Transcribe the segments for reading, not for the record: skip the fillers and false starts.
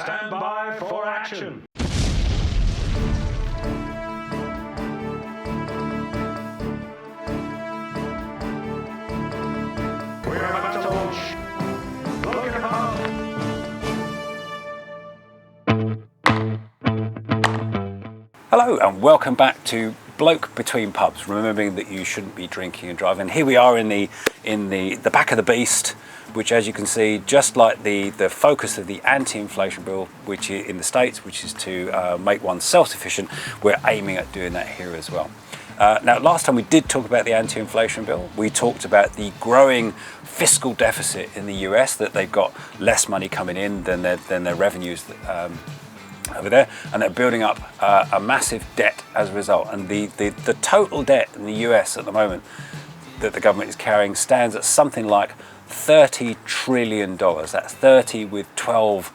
Stand by for action. We're about to launch Bloke in a pub. Hello and welcome back to Bloke Between Pubs, remembering that you shouldn't be drinking and driving. Here we are in the back of the beast, which, as you can see, just like the focus of the anti-inflation bill, which is in the States, which is to make one self-sufficient, we're aiming at doing that here as well. Now, last time we did talk about the anti-inflation bill. We talked about the growing fiscal deficit in the US, that they've got less money coming in than their revenues over there, and they're building up a massive debt as a result. And the total debt in the US at the moment that the government is carrying stands at something like $30 trillion. That's 30 with 12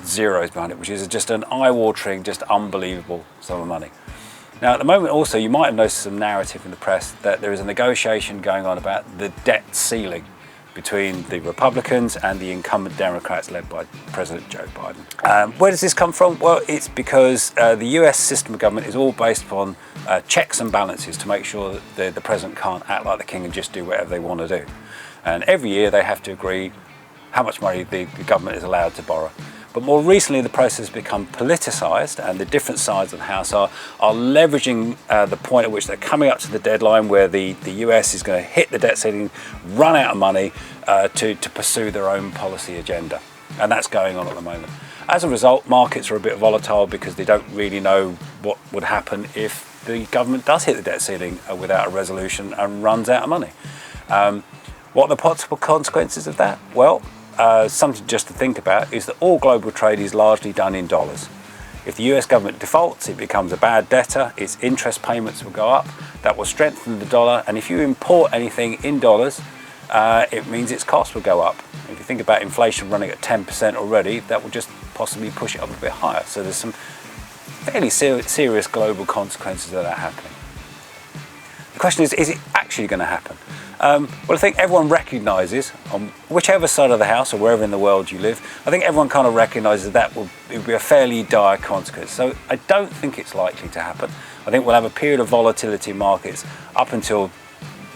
zeros behind it, which is just an eye-watering, just unbelievable sum of money. Now, at the moment also, you might have noticed some narrative in the press that there is a negotiation going on about the debt ceiling between the Republicans and the incumbent Democrats led by President Joe Biden. Where does this come from? Well, it's because the US system of government is all based upon checks and balances to make sure that the president can't act like the king and just do whatever they want to do. And every year they have to agree how much money the government is allowed to borrow. But more recently, the process has become politicised, and the different sides of the House are leveraging the point at which they're coming up to the deadline where the US is going to hit the debt ceiling, run out of money to pursue their own policy agenda. And that's going on at the moment. As a result, markets are a bit volatile because they don't really know what would happen if the government does hit the debt ceiling without a resolution and runs out of money. What are the possible consequences of that? Well, something just to think about is that all global trade is largely done in dollars. If the US government defaults, it becomes a bad debtor, its interest payments will go up, that will strengthen the dollar, and if you import anything in dollars, it means its cost will go up. If you think about inflation running at 10% already, that will just possibly push it up a bit higher. So there's some fairly serious global consequences of that happening. The question is it actually going to happen? Well, I think everyone recognises, on whichever side of the house or wherever in the world you live, I think everyone kind of recognises that it will be a fairly dire consequence. So I don't think it's likely to happen. I think we'll have a period of volatility in markets up until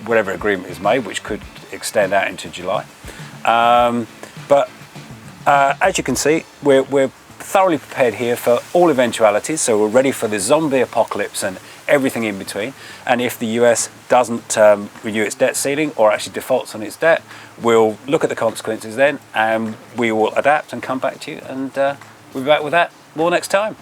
whatever agreement is made, which could extend out into July. But as you can see, we're thoroughly prepared here for all eventualities. So we're ready for the zombie apocalypse and everything in between. And if the US doesn't renew its debt ceiling or actually defaults on its debt, we'll look at the consequences then, and we will adapt and come back to you, and we'll be back with that more next time.